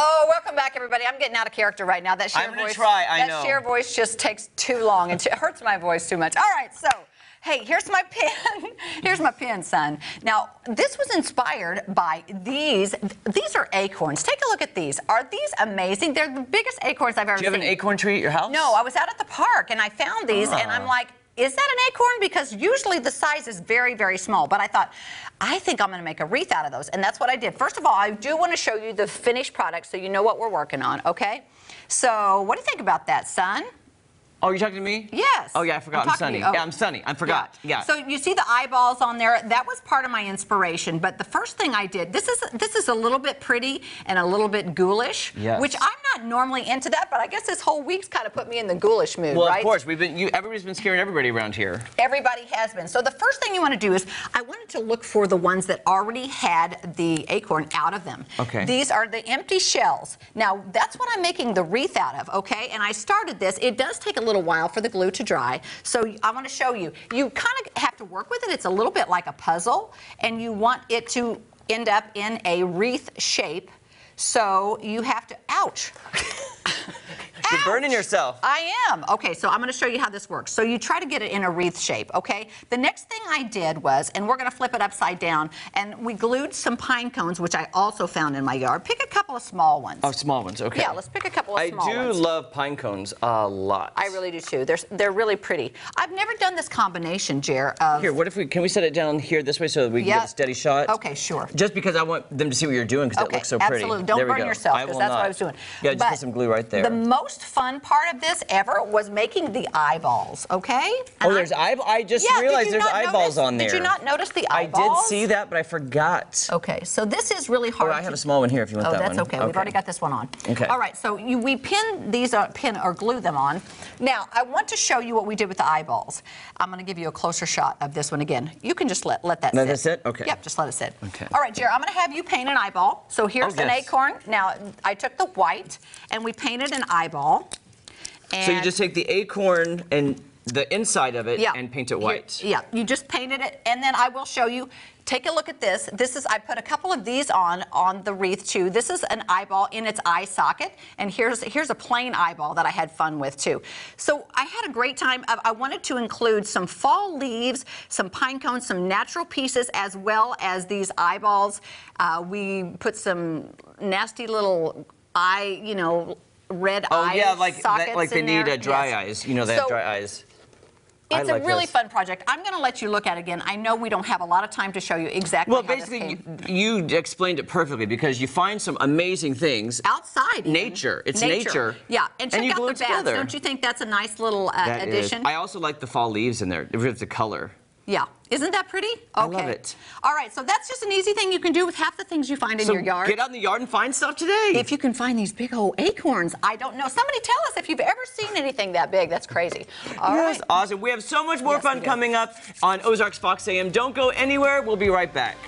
Oh, welcome back, everybody. I'm getting out of character right now. That sheer voice, that sheer voice just takes too long and it hurts my voice too much. All right, so hey, here's my pen. Here's my pen, son. Now, this was inspired by these. These are acorns. Take a look at these. Are these amazing? They're the biggest acorns I've ever seen. Do you have an acorn tree at your house? No, I was out at the park and I found these and I'm like, is that an acorn? Because usually the size is very, very small. But I thought, I think I'm going to make a wreath out of those. And that's what I did. First of all, I do want to show you the finished product so you know what we're working on, okay? So what do you think about that, son? Oh, you're talking to me? Yes. Oh, yeah, I forgot. I'm Sunny. Oh. Yeah, I'm Sunny. I forgot. Yeah. So you see the eyeballs on there? That was part of my inspiration. But the first thing I did, this is a little bit pretty and a little bit ghoulish, which I'm not normally into that, but I guess this whole week's kind of put me in the ghoulish mood, well, right? Of course. Everybody's been scaring everybody around here. Everybody has been. So the first thing you want to do is, I wanted to look for the ones that already had the acorn out of them. Okay. These are the empty shells. Now, that's what I'm making the wreath out of, okay? And I started this. It does take a little while for the glue to dry. So I want to show you. You kind of have to work with it. It's a little bit like a puzzle, and you want it to end up in a wreath shape. So you have to, ouch. You're burning yourself. I am. Okay, so I'm going to show you how this works. So you try to get it in a wreath shape, okay? The next thing I did was, and we're going to flip it upside down, and we glued some pine cones, which I also found in my yard. Pick a couple of small ones. Oh, small ones, okay. Yeah, let's pick a couple of small ones. I do love pine cones a lot. I really do too. They're really pretty. I've never done this combination, Jer, of... Here, what if can we set it down here this way so that we can get a steady shot? Okay, sure. Just because I want them to see what you're doing because it looks so pretty. Absolutely. Don't burn yourself, because that's what I was doing. Yeah, just put some glue right there. The most fun part of this ever was making the eyeballs, okay? And there's eyeballs? I just realized there's eyeballs on there. Did you not notice the eyeballs? I did see that, but I forgot. Okay, so this is really hard. Oh, I have a small one here if you want that one. Oh, that's okay. We've already got this one on. Okay. All right, so we pin these, or glue them on. Now, I want to show you what we did with the eyeballs. I'm going to give you a closer shot of this one again. You can just let that sit. Let it sit? Okay. Yep, just let it sit. Okay. All right, Jared, I'm going to have you paint an eyeball. So here's an acorn. Now, I took the white, and we painted an eyeball. And so you just take the acorn and the inside of it and paint it white. You just painted it, and then I will show you. Take a look at this. I put a couple of these on the wreath too. This is an eyeball in its eye socket, and here's a plain eyeball that I had fun with too. So I had a great time. I wanted to include some fall leaves, some pine cones, some natural pieces, as well as these eyeballs. We put some nasty little eye, red eyes. Oh yeah, like they need dry eyes. They have dry eyes. It's a really fun project. I'm going to let you look at it again. I know we don't have a lot of time to show you exactly how this came. Well, basically, you explained it perfectly because you find some amazing things. Outside. Nature. It's nature. Yeah, and check you out glue the it bats. together. Don't you think that's a nice little addition? I also like the fall leaves in there with the color. Yeah. Isn't that pretty? Okay. I love it. All right, so that's just an easy thing you can do with half the things you find in your yard. Get out in the yard and find stuff today. If you can find these big old acorns, I don't know. Somebody tell us if you've ever seen anything that big. That's crazy. All right. Awesome. We have so much more fun coming up on Ozarks Fox AM. Don't go anywhere. We'll be right back.